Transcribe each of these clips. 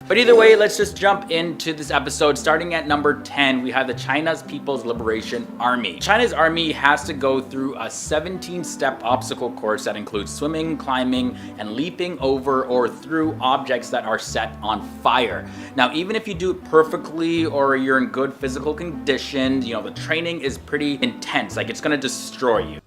But either way, let's just jump into this episode. Starting at number 10, we have the China's People's Liberation Army. China's army has to go through a 17-step obstacle course that includes swimming, climbing, and leaping over or through objects that are set on fire. Now, even if you do it perfectly or you're in good physical condition, the training is pretty intense. Like, it's gonna destroy you.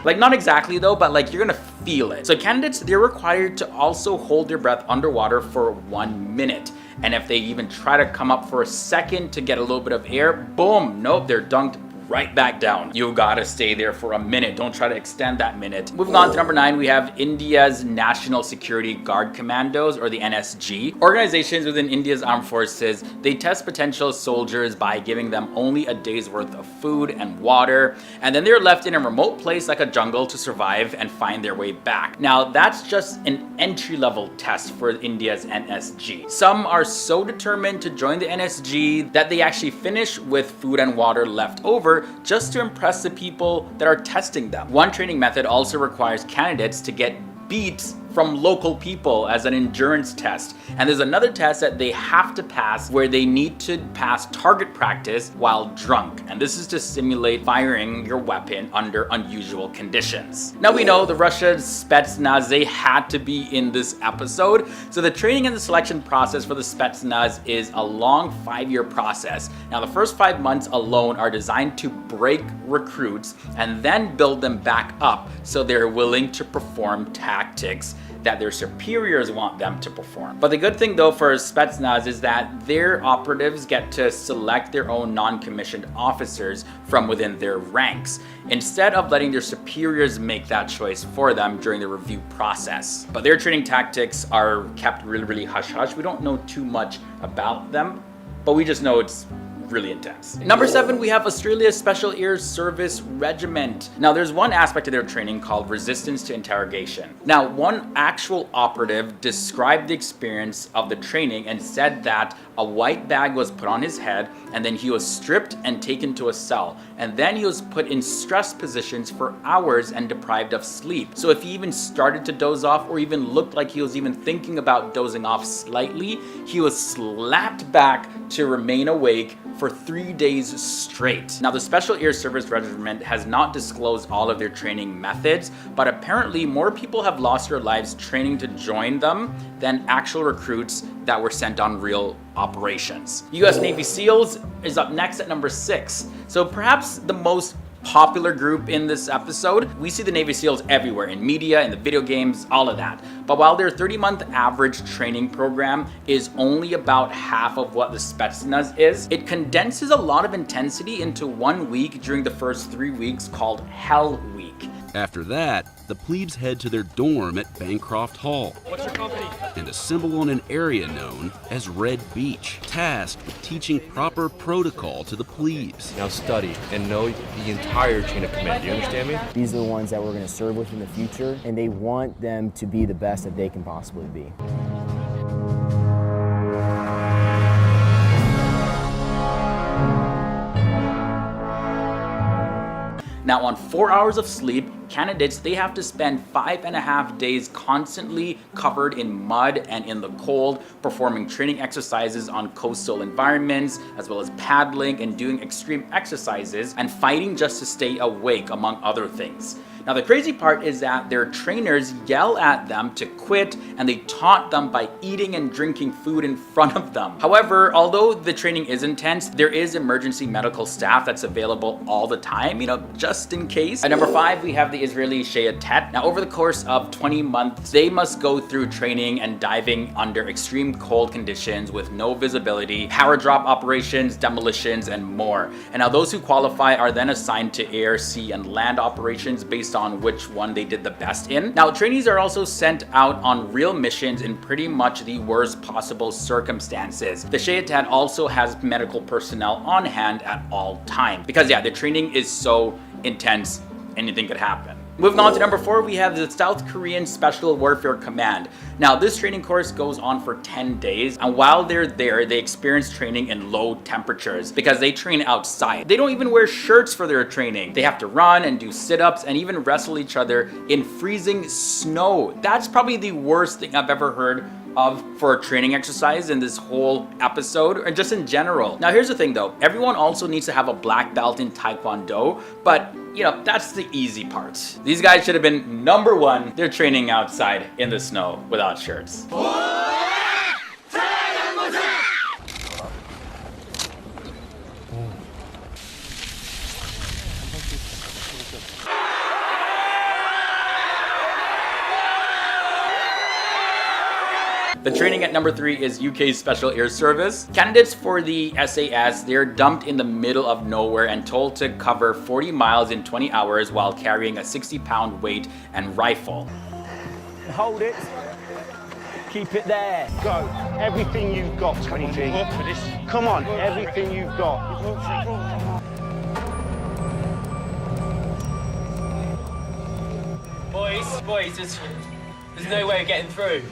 Like, not exactly though, but like, you're gonna feel it. So candidates, they're required to also hold their breath underwater for 1 minute. And if they even try to come up for a second to get a little bit of air, boom, nope, they're dunked right back down. You gotta stay there for a minute. Don't try to extend that minute. Moving on to number 9, we have India's National Security Guard Commandos, or the NSG. Organizations within India's armed forces, they test potential soldiers by giving them only a day's worth of food and water, and then they're left in a remote place like a jungle to survive and find their way back. Now, that's just an entry-level test for India's NSG. Some are so determined to join the NSG that they actually finish with food and water left over just to impress the people that are testing them. One training method also requires candidates to get beats from local people as an endurance test. And there's another test that they have to pass where they need to pass target practice while drunk. And this is to simulate firing your weapon under unusual conditions. Now, we know the Russia's Spetsnaz, they had to be in this episode. So the training and the selection process for the Spetsnaz is a long 5-year process. Now, the first 5 months alone are designed to break recruits and then build them back up so they're willing to perform tactics that their superiors want them to perform. But the good thing though for Spetsnaz is that their operatives get to select their own non-commissioned officers from within their ranks, instead of letting their superiors make that choice for them during the review process. But their training tactics are kept really hush-hush. We don't know too much about them, but we just know it's really intense. Number 7, we have Australia's Special Air Service Regiment. Now, there's one aspect of their training called resistance to interrogation. Now, one actual operative described the experience of the training and said that a white bag was put on his head, and then he was stripped and taken to a cell, and then he was put in stress positions for hours and deprived of sleep. So if he even started to doze off or even looked like he was even thinking about dozing off slightly, he was slapped back to remain awake for 3 days straight. Now, the Special Air Service Regiment has not disclosed all of their training methods, but apparently more people have lost their lives training to join them than actual recruits that were sent on real operations. US Navy SEALs is up next at number 6. So perhaps the most popular group in this episode. We see the Navy SEALs everywhere, in media, in the video games, all of that. But while their 30-month average training program is only about half of what the Spetsnaz is, it condenses a lot of intensity into 1 week during the first 3 weeks called Hell Week. After that, the plebes head to their dorm at Bancroft Hall. What's your company? And assemble on an area known as Red Beach, tasked with teaching proper protocol to the plebes. Now study and know the entire chain of command. Do you understand me? These are the ones that we're going to serve with in the future, and they want them to be the best that they can possibly be. Now, on 4 hours of sleep, candidates, they have to spend 5.5 days constantly covered in mud and in the cold, performing training exercises on coastal environments, as well as paddling and doing extreme exercises and fighting just to stay awake, among other things. Now, the crazy part is that their trainers yell at them to quit, and they taunt them by eating and drinking food in front of them. However, although the training is intense, there is emergency medical staff that's available all the time, just in case. At number 5, we have the Israeli Shayatet. Now, over the course of 20 months, they must go through training and diving under extreme cold conditions with no visibility, power drop operations, demolitions, and more. And now those who qualify are then assigned to air, sea, and land operations based on which one they did the best in. Now, trainees are also sent out on real missions in pretty much the worst possible circumstances. The Shayatet also has medical personnel on hand at all times because, the training is so intense, anything could happen. Moving on to number 4, we have the South Korean Special Warfare Command. Now, this training course goes on for 10 days, and while they're there, they experience training in low temperatures because they train outside. They don't even wear shirts for their training. They have to run and do sit-ups and even wrestle each other in freezing snow. That's probably the worst thing I've ever heard of for a training exercise in this whole episode, or just in general. Now here's the thing though, everyone also needs to have a black belt in Taekwondo, but you know, that's the easy part. These guys should have been number 1. They're training outside in the snow without shirts. The training at number 3 is UK Special Air Service. Candidates for the SAS, they're dumped in the middle of nowhere and told to cover 40 miles in 20 hours while carrying a 60-pound weight and rifle. Hold it. Keep it there. Go. Everything you've got, 20G. Come on, everything you've got. Boys, there's no way of getting through.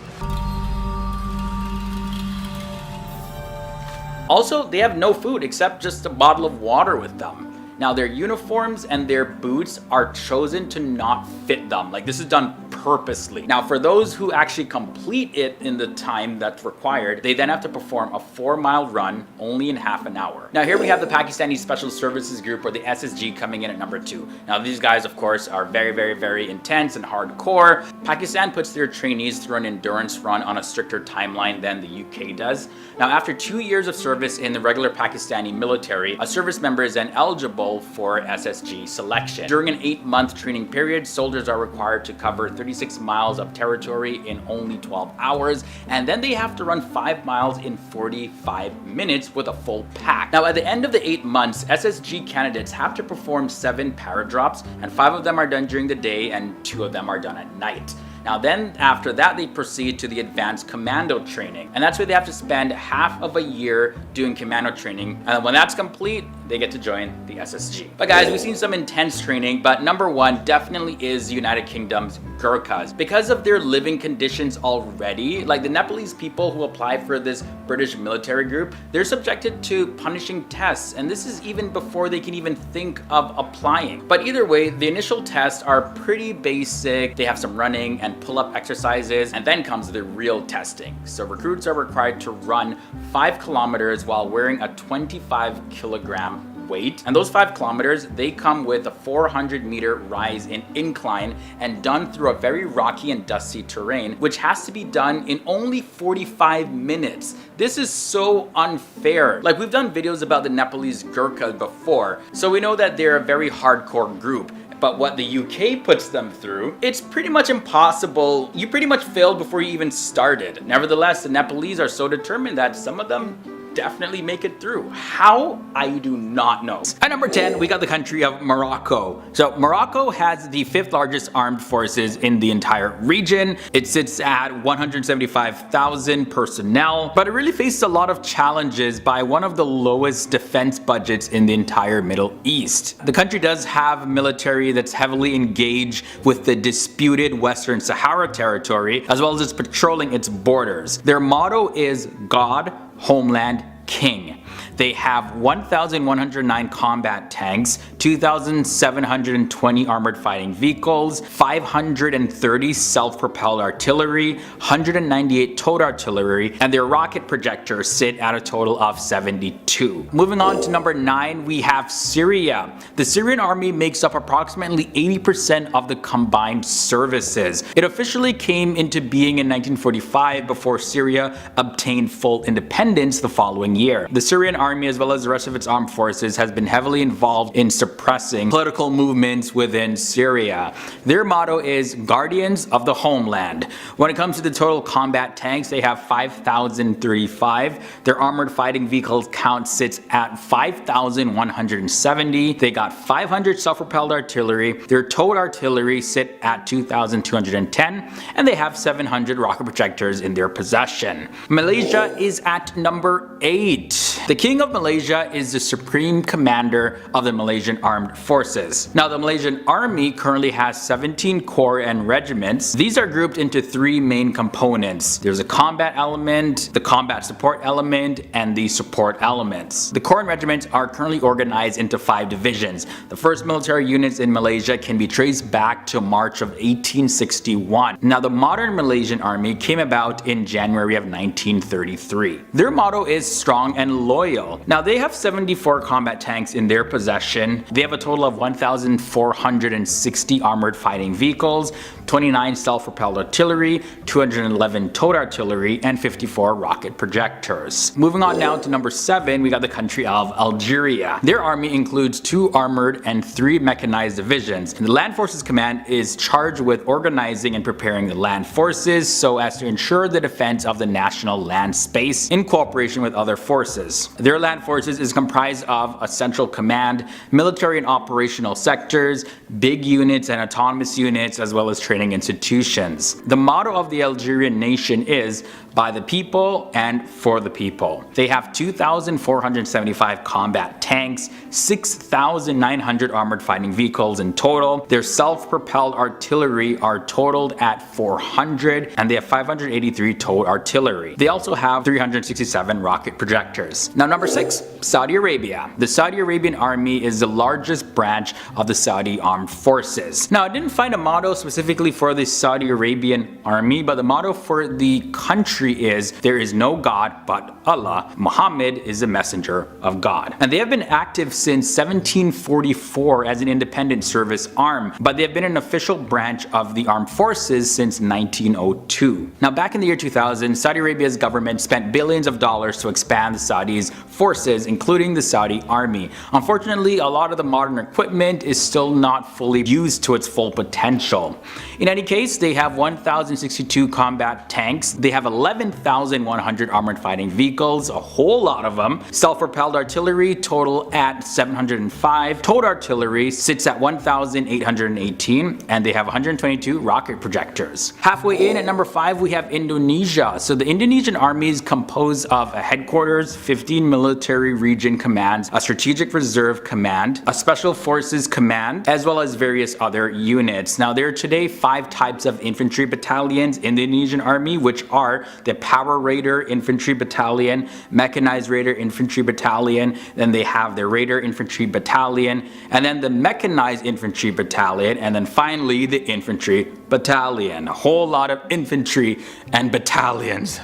Also, they have no food except just a bottle of water with them. Now, their uniforms and their boots are chosen to not fit them. Like, this is done purposely. Now, for those who actually complete it in the time that's required, they then have to perform a 4-mile run only in half an hour. Now, here we have the Pakistani Special Services Group, or the SSG, coming in at number 2. Now, these guys, of course, are very intense and hardcore. Pakistan puts their trainees through an endurance run on a stricter timeline than the UK does. Now, after 2 years of service in the regular Pakistani military, a service member is then eligible for SSG selection. During an 8-month training period, soldiers are required to cover 36 miles of territory in only 12 hours, and then they have to run 5 miles in 45 minutes with a full pack. Now, at the end of the 8 months, SSG candidates have to perform 7 paradrops, and 5 of them are done during the day and 2 of them are done at night. Now then, after that, they proceed to the advanced commando training. And that's where they have to spend half of a year doing commando training. And when that's complete, they get to join the SSG. But guys, we've seen some intense training, but number 1 definitely is the United Kingdom's Gurkhas. Because of their living conditions already, like the Nepalese people who apply for this British military group, they're subjected to punishing tests. And this is even before they can even think of applying. But either way, the initial tests are pretty basic. They have some running and pull-up exercises, and then comes the real testing. So recruits are required to run 5 kilometers while wearing a 25-kilogram weight, and those 5 kilometers, they come with a 400-meter rise in incline and done through a very rocky and dusty terrain, which has to be done in only 45 minutes. This is so unfair. Like, we've done videos about the Nepalese Gurkhas before, so we know that they're a very hardcore group. But what the UK puts them through, it's pretty much impossible. You pretty much failed before you even started. Nevertheless, the Nepalese are so determined that some of them definitely make it through. How? I do not know. At number 10, we got the country of Morocco. So Morocco has the 5th largest armed forces in the entire region. It sits at 175,000 personnel, but it really faces a lot of challenges by one of the lowest defense budgets in the entire Middle East. The country does have a military that's heavily engaged with the disputed Western Sahara territory, as well as it's patrolling its borders. Their motto is God, Homeland, King. They have 1,109 combat tanks, 2,720 armored fighting vehicles, 530 self-propelled artillery, 198 towed artillery, and their rocket projectors sit at a total of 72. Moving on to number 9, we have Syria. The Syrian army makes up approximately 80% of the combined services. It officially came into being in 1945 before Syria obtained full independence the following year. The Syrian army, as well as the rest of its armed forces, has been heavily involved in suppressing political movements within Syria. Their motto is Guardians of the Homeland. When it comes to the total combat tanks, they have 5,035. Their armored fighting vehicles count sits at 5,170. They got 500 self-propelled artillery. Their towed artillery sit at 2,210, and they have 700 rocket projectors in their possession. Malaysia is at number 8. The King of Malaysia is the supreme commander of the Malaysian Armed Forces. Now, the Malaysian Army currently has 17 corps and regiments. These are grouped into 3 main components. There's a combat element, the combat support element, and the support elements. The corps and regiments are currently organized into 5 divisions. The first military units in Malaysia can be traced back to March of 1861. Now, the modern Malaysian Army came about in January of 1933. Their motto is strong and loyal. Now, they have 74 combat tanks in their possession. They have a total of 1,460 armored fighting vehicles, 29 self-propelled artillery, 211 towed artillery, and 54 rocket projectors. Moving on now to number 7, we got the country of Algeria. Their army includes 2 armored and 3 mechanized divisions. And the Land Forces Command is charged with organizing and preparing the land forces so as to ensure the defense of the national land space in cooperation with other forces. Their land forces is comprised of a central command, military and operational sectors, big units and autonomous units, as well as training institutions. The motto of the Algerian nation is by the people and for the people. They have 2,475 combat tanks, 6,900 armored fighting vehicles in total. Their self-propelled artillery are totaled at 400, and they have 583 towed artillery. They also have 367 rocket projectors. Now, number 6, Saudi Arabia. The Saudi Arabian army is the largest branch of the Saudi armed forces. Now, I didn't find a motto specifically for the Saudi Arabian army, but the motto for the country is there is no God but Allah. Muhammad is the messenger of God. And they have been active since 1744 as an independent service arm, but they have been an official branch of the armed forces since 1902. Now, back in the year 2000, Saudi Arabia's government spent billions of dollars to expand the Saudis' forces, including the Saudi army. Unfortunately, a lot of the modern equipment is still not fully used to its full potential. In any case, they have 1,062 combat tanks. They have 11,100 armored fighting vehicles, a whole lot of them. Self-propelled artillery total at 705. Towed artillery sits at 1,818, and they have 122 rocket projectors. Halfway in at number 5, we have Indonesia. So the Indonesian army is composed of a headquarters, 15 military region commands, a strategic reserve command, a special forces command, as well as various other units. Now, there are today 5 types of infantry battalions in the Indonesian army, which are the Power Raider Infantry Battalion, Mechanized Raider Infantry Battalion, then they have the Raider Infantry Battalion, and then the Mechanized Infantry Battalion, and then finally the Infantry Battalion. A whole lot of infantry and battalions.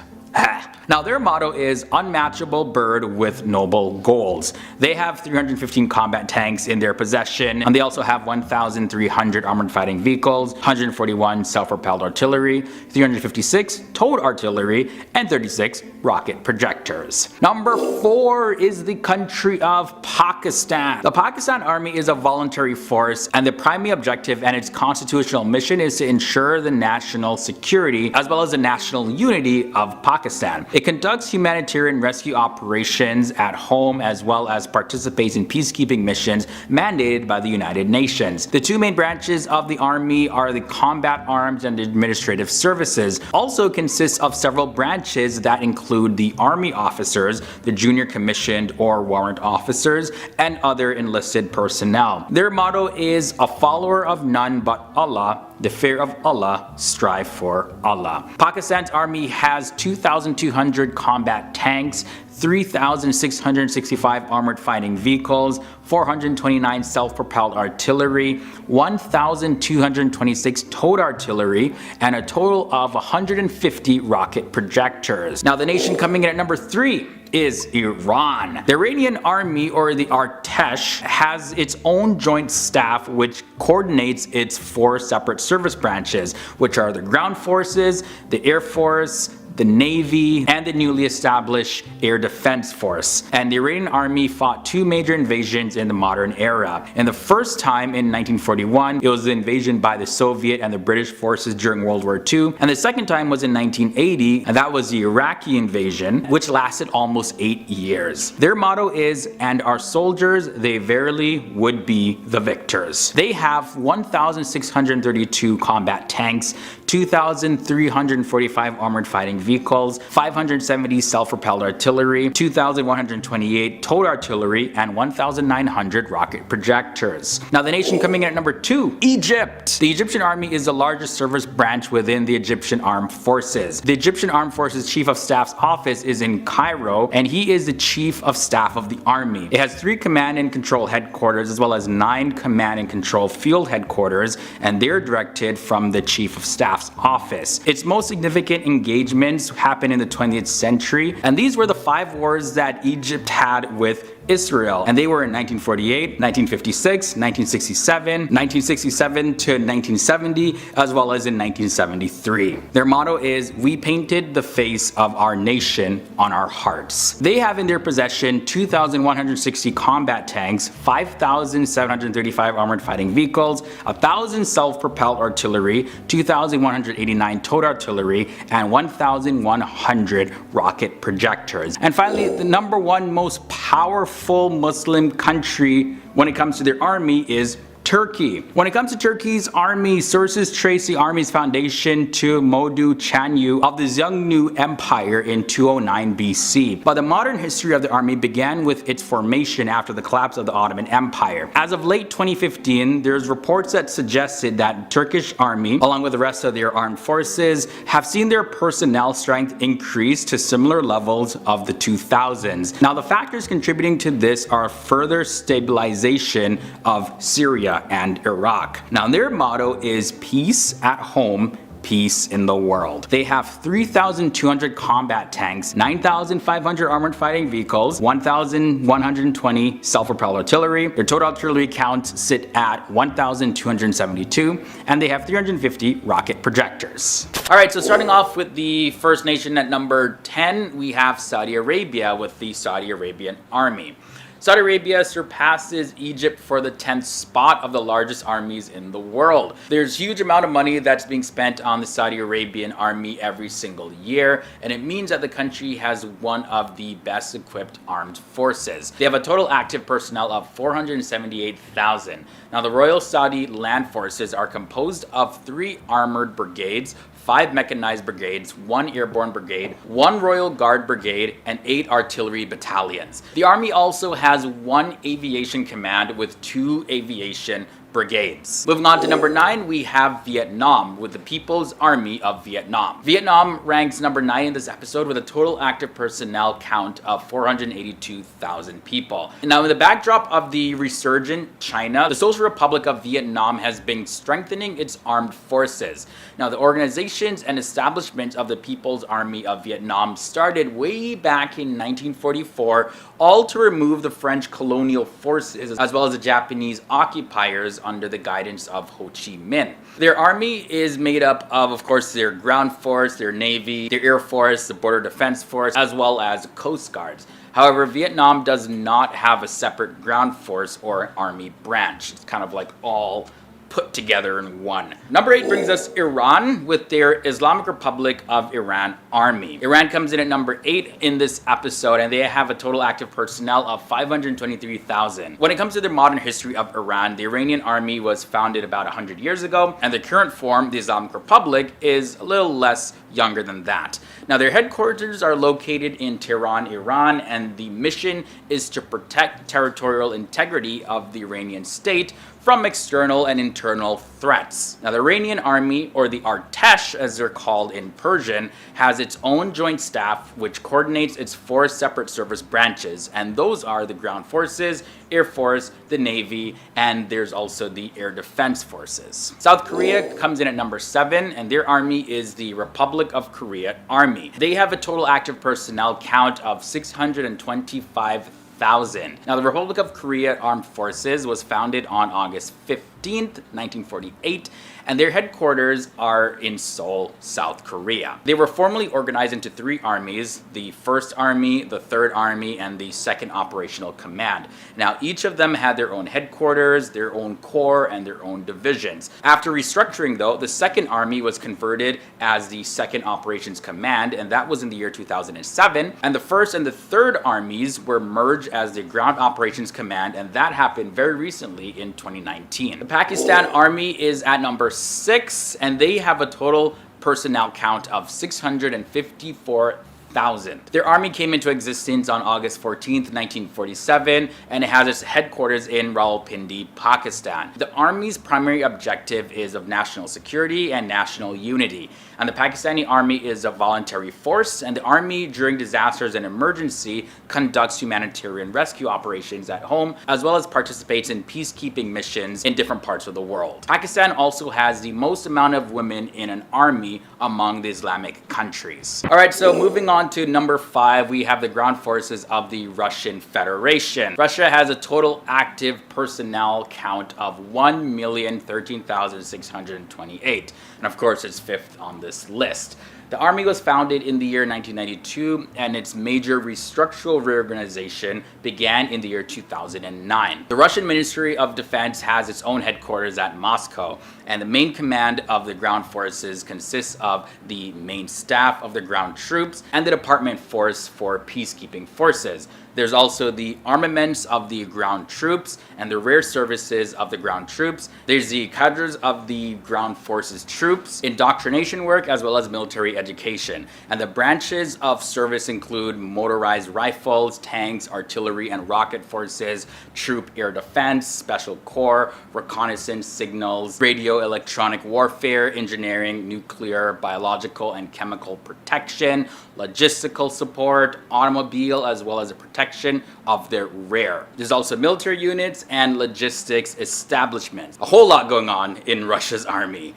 Now, their motto is unmatchable bird with noble goals. They have 315 combat tanks in their possession, and they also have 1,300 armored fighting vehicles, 141 self-propelled artillery, 356 towed artillery, and 36 rocket projectors. Number 4 is the country of Pakistan. The Pakistan Army is a voluntary force, and the primary objective and its constitutional mission is to ensure the national security as well as the national unity of Pakistan. It conducts humanitarian rescue operations at home as well as participates in peacekeeping missions mandated by the United Nations. The 2 main branches of the army are the combat arms and administrative services. Also consists of several branches that include the army officers, the junior commissioned or warrant officers, and other enlisted personnel. Their motto is a follower of none but Allah, the fear of Allah, strive for Allah. Pakistan's army has 2,200 combat tanks, 3,665 armored fighting vehicles, 429 self-propelled artillery, 1,226 towed artillery, and a total of 150 rocket projectors. Now, the nation coming in at number 3 is Iran. The Iranian army, or the Artesh, has its own joint staff which coordinates its 4 separate service branches, which are the ground forces, the air force, the Navy, and the newly established Air Defense Force. And the Iranian army fought 2 major invasions in the modern era. And the first time in 1941, it was the invasion by the Soviet and the British forces during World War II. And the second time was in 1980, and that was the Iraqi invasion, which lasted almost 8 years. Their motto is, "And our soldiers, they verily would be the victors." They have 1,632 combat tanks, 2,345 armored fighting vehicles, 570 self-propelled artillery, 2,128 towed artillery, and 1,900 rocket projectors. Now the nation coming in at number 2, Egypt. The Egyptian army is the largest service branch within the Egyptian Armed Forces. The Egyptian Armed Forces Chief of Staff's office is in Cairo, and he is the Chief of Staff of the Army. It has 3 command and control headquarters as well as 9 command and control field headquarters, and they're directed from the Chief of Staff's office. Its most significant engagements happened in the 20th century, and these were the 5 wars that Egypt had with Israel, and they were in 1948, 1956, 1967, 1967 to 1970, as well as in 1973. Their motto is, "We painted the face of our nation on our hearts." They have in their possession 2,160 combat tanks, 5,735 armored fighting vehicles, 1,000 self-propelled artillery, 2,189 towed artillery, and 1,100 rocket projectors. And finally, the number 1 most powerful Muslim country when it comes to their army is Turkey. When it comes to Turkey's army, sources trace the army's foundation to Modu Chanyu of the Xiongnu Empire in 209 BC. But the modern history of the army began with its formation after the collapse of the Ottoman Empire. As of late 2015, there's reports that suggested that Turkish army, along with the rest of their armed forces, have seen their personnel strength increase to similar levels of the 2000s. Now the factors contributing to this are further stabilization of Syria and Iraq. Now their motto is peace at home, peace in the world. They have 3,200 combat tanks, 9,500 armored fighting vehicles, 1,120 self-propelled artillery. Their total artillery counts sit at 1,272, and they have 350 rocket projectors. Alright, so starting off with the first nation at number 10, we have Saudi Arabia with the Saudi Arabian Army. Saudi Arabia surpasses Egypt for the 10th spot of the largest armies in the world. There's a huge amount of money that's being spent on the Saudi Arabian army every single year, and it means that the country has one of the best equipped armed forces. They have a total active personnel of 478,000. Now the Royal Saudi Land Forces are composed of 3 armored brigades, 5 mechanized brigades, 1 airborne brigade, 1 Royal Guard brigade, and 8 artillery battalions. The army also has 1 aviation command with 2 aviation brigades. Moving on to number 9, we have Vietnam with the People's Army of Vietnam. Vietnam ranks number 9 in this episode with a total active personnel count of 482,000 people. Now in the backdrop of the resurgent China, the Social Republic of Vietnam has been strengthening its armed forces. Now the organizations and establishments of the People's Army of Vietnam started way back in 1944, all to remove the French colonial forces as well as the Japanese occupiers under the guidance of Ho Chi Minh. Their army is made up of course, their ground force, their navy, their air force, the border defense force, as well as coast guards. However, Vietnam does not have a separate ground force or army branch. It's kind of like all put together in one. Number 8 brings us Iran with their Islamic Republic of Iran army. Iran comes in at number 8 in this episode, and they have a total active personnel of 523,000. When it comes to the modern history of Iran, the Iranian army was founded about 100 years ago, and the current form, the Islamic Republic, is a little less younger than that. Now their headquarters are located in Tehran, Iran, and the mission is to protect territorial integrity of the Iranian state from external and internal threats. Now the Iranian army, or the Artesh as they're called in Persian, has its own joint staff which coordinates its 4 separate service branches, and those are the ground forces, air force, the navy, and there's also the air defense forces. South Korea comes in at number 7, and their army is the Republic of Korea Army. They have a total active personnel count of 625,000. Now, the Republic of Korea Armed Forces was founded on August 15th, 1948, and their headquarters are in Seoul, South Korea. They were formally organized into 3 armies, the 1st Army, the 3rd Army, and the 2nd Operational Command. Now, each of them had their own headquarters, their own corps, and their own divisions. After restructuring, though, the 2nd Army was converted as the 2nd Operations Command, and that was in the year 2007, and the 1st and the 3rd Armies were merged as the Ground Operations Command, and that happened very recently in 2019. The Pakistan Army is at number 6, and they have a total personnel count of 654,000. Their army came into existence on August 14th, 1947, and it has its headquarters in Rawalpindi, Pakistan. The army's primary objective is of national security and national unity. And the Pakistani army is a voluntary force, and the army during disasters and emergency conducts humanitarian rescue operations at home, as well as participates in peacekeeping missions in different parts of the world. Pakistan also has the most amount of women in an army among the Islamic countries. Alright, so moving on to number 5, we have the ground forces of the Russian Federation. Russia has a total active personnel count of 1,013,628, and of course it's 5th on this list. The army was founded in the year 1992, and its major structural reorganization began in the year 2009. The Russian Ministry of Defense has its own headquarters at Moscow, and the main command of the ground forces consists of the main staff of the ground troops and the department force for peacekeeping forces. There's also the armaments of the ground troops and the rare services of the ground troops. There's the cadres of the ground forces troops, indoctrination work, as well as military education. And the branches of service include motorized rifles, tanks, artillery and rocket forces, troop air defense, special corps, reconnaissance signals, radio electronic warfare, engineering, nuclear, biological and chemical protection, logistical support, automobile, as well as the protection of their rear. There's also military units and logistics establishments. A whole lot going on in Russia's army.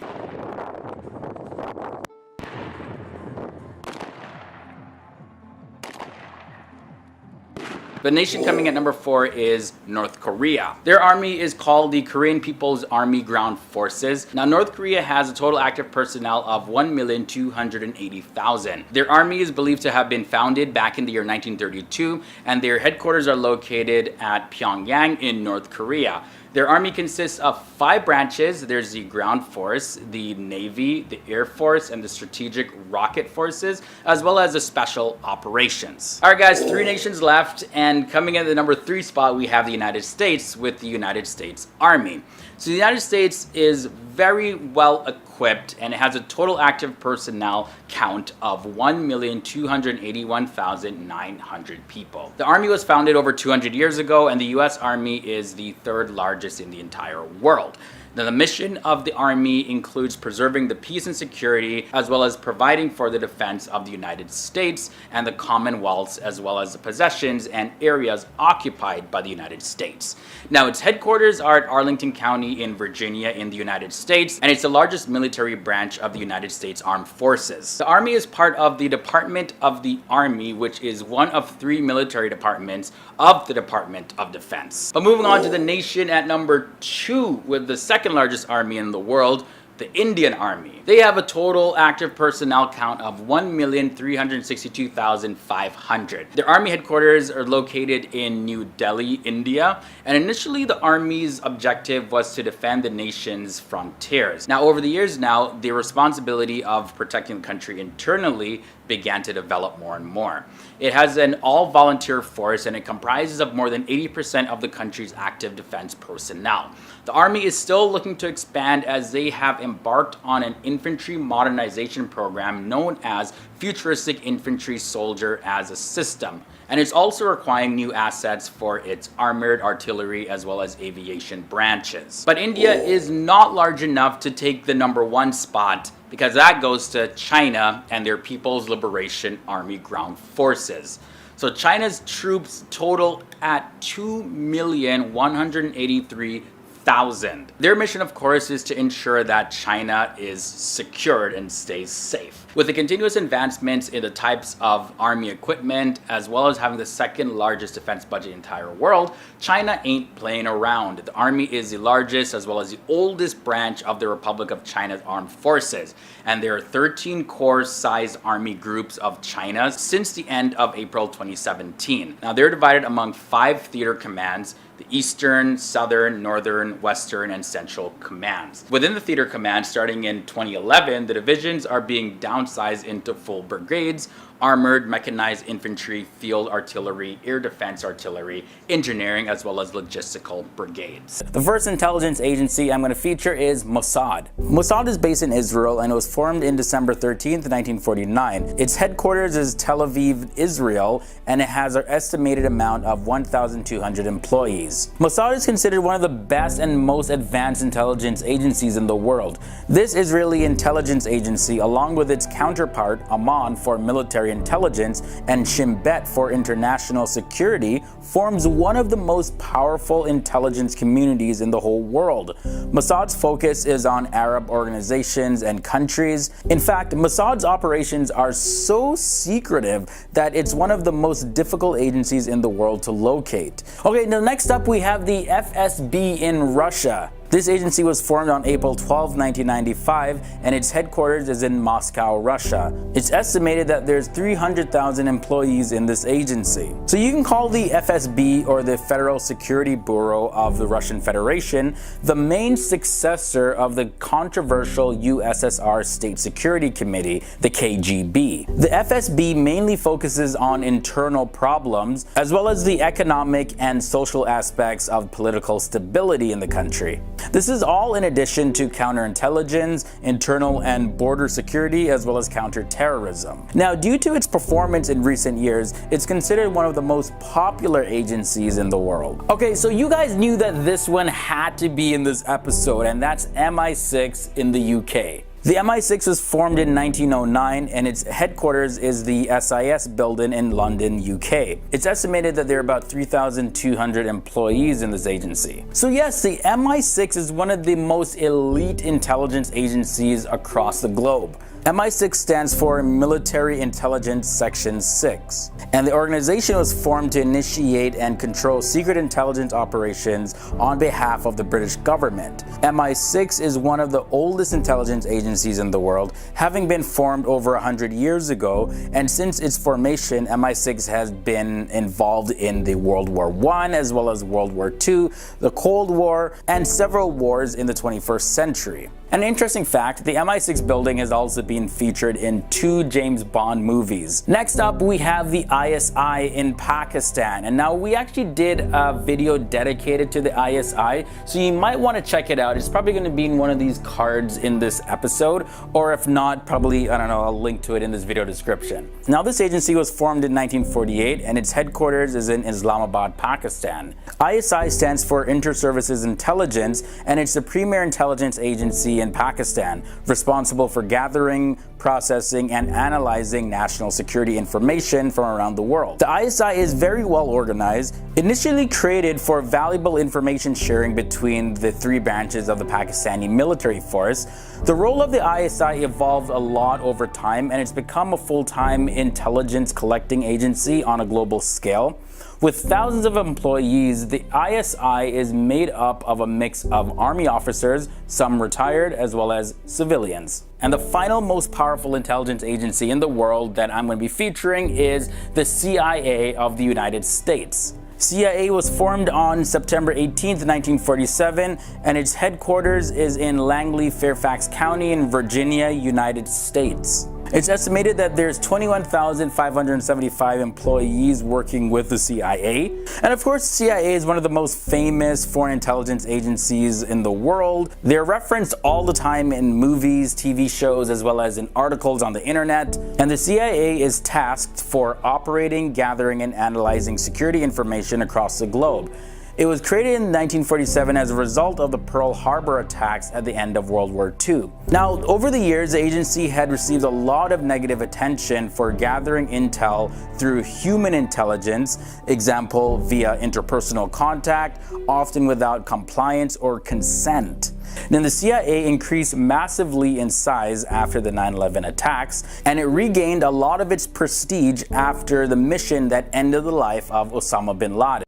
The nation coming at number 4 is North Korea. Their army is called the Korean People's Army Ground Forces. Now, North Korea has a total active personnel of 1,280,000. Their army is believed to have been founded back in the year 1932, and their headquarters are located at Pyongyang in North Korea. Their army consists of 5 branches. There's the ground force, the Navy, the Air Force, and the strategic rocket forces, as well as the special operations. Alright guys, 3 nations left, and coming in at the number 3 spot, we have the United States with the United States Army. So the United States is very well equipped, and it has a total active personnel count of 1,281,900 people. The Army was founded over 200 years ago, and the US Army is the 3rd largest in the entire world. Now, the mission of the Army includes preserving the peace and security, as well as providing for the defense of the United States and the Commonwealths, as well as the possessions and areas occupied by the United States. Now, its headquarters are at Arlington County in Virginia in the United States, and it's the largest military branch of the United States Armed Forces. The Army is part of the Department of the Army, which is one of 3 military departments of the Department of Defense. But moving on to the nation at number 2 with the second largest army in the world, the Indian Army. They have a total active personnel count of 1,362,500. Their army headquarters are located in New Delhi, India, and initially the army's objective was to defend the nation's frontiers. Now, over the years now, the responsibility of protecting the country internally began to develop more and more. It has an all-volunteer force, and it comprises of more than 80% of the country's active defense personnel. The Army is still looking to expand, as they have embarked on an infantry modernization program known as Futuristic Infantry Soldier as a System, and it's also requiring new assets for its armored artillery as well as aviation branches. But India is not large enough to take the number 1 spot, because that goes to China and their People's Liberation Army Ground Forces. So China's troops total at 2,183,000. Their mission, of course, is to ensure that China is secured and stays safe. With the continuous advancements in the types of army equipment, as well as having the 2nd largest defense budget in the entire world, China ain't playing around. The army is the largest as well as the oldest branch of the Republic of China's armed forces, and there are 13 core-sized army groups of China since the end of April 2017. Now, they're divided among 5 theater commands: the Eastern, Southern, Northern, Western, and Central commands. Within the theater command, starting in 2011, the divisions are being downsized into full brigades, armored, mechanized infantry, field artillery, air defense artillery, engineering, as well as logistical brigades. The first intelligence agency I'm going to feature is Mossad. Mossad is based in Israel and it was formed in December 13th, 1949. Its headquarters is Tel Aviv, Israel, and it has an estimated amount of 1,200 employees. Mossad is considered one of the best and most advanced intelligence agencies in the world. This Israeli intelligence agency, along with its counterpart Amman for military intelligence and Shin Bet for international security, forms one of the most powerful intelligence communities in the whole world. Mossad's focus is on Arab organizations and countries. In fact, Mossad's operations are so secretive that it's one of the most difficult agencies in the world to locate. Okay, now next up we have the FSB in Russia. This agency was formed on April 12, 1995, and its headquarters is in Moscow, Russia. It's estimated that there's 300,000 employees in this agency. So you can call the FSB, or the Federal Security Bureau of the Russian Federation, the main successor of the controversial USSR State Security Committee, the KGB. The FSB mainly focuses on internal problems, as well as the economic and social aspects of political stability in the country. This is all in addition to counterintelligence, internal and border security, as well as counterterrorism. Now, due to its performance in recent years, it's considered one of the most popular agencies in the world. Okay, so you guys knew that this one had to be in this episode, and that's MI6 in the UK. The MI6 was formed in 1909 and its headquarters is the SIS building in London, UK. It's estimated that there are about 3,200 employees in this agency. So yes, the MI6 is one of the most elite intelligence agencies across the globe. MI6 stands for Military Intelligence Section 6, and the organization was formed to initiate and control secret intelligence operations on behalf of the British government. MI6 is one of the oldest intelligence agencies in the world, having been formed over 100 years ago, and since its formation, MI6 has been involved in the World War I as well as World War II, the Cold War, and several wars in the 21st century. An interesting fact, the MI6 building has also been featured in 2 James Bond movies. Next up, we have the ISI in Pakistan. And now we actually did a video dedicated to the ISI, so you might want to check it out. It's probably going to be in one of these cards in this episode, or if not, probably, I don't know, I'll link to it in this video description. Now, this agency was formed in 1948 and its headquarters is in Islamabad, Pakistan. ISI stands for Inter-Services Intelligence, and it's the premier intelligence agency in Pakistan, responsible for gathering, processing, and analyzing national security information from around the world. The ISI is very well organized, initially created for valuable information sharing between the 3 branches of the Pakistani military force. The role of the ISI evolved a lot over time, and it's become a full-time intelligence collecting agency on a global scale. With thousands of employees, the ISI is made up of a mix of army officers, some retired, as well as civilians. And the final most powerful intelligence agency in the world that I'm going to be featuring is the CIA of the United States. CIA was formed on September 18th, 1947, and its headquarters is in Langley, Fairfax County in Virginia, United States. It's estimated that there's 21,575 employees working with the CIA. And of course, the CIA is one of the most famous foreign intelligence agencies in the world. They're referenced all the time in movies, TV shows, as well as in articles on the internet. And the CIA is tasked for operating, gathering, and analyzing security information across the globe. It was created in 1947 as a result of the Pearl Harbor attacks at the end of World War II. Now, over the years, the agency had received a lot of negative attention for gathering intel through human intelligence, example via interpersonal contact, often without compliance or consent. Then the CIA increased massively in size after the 9/11 attacks, and it regained a lot of its prestige after the mission that ended the life of Osama bin Laden.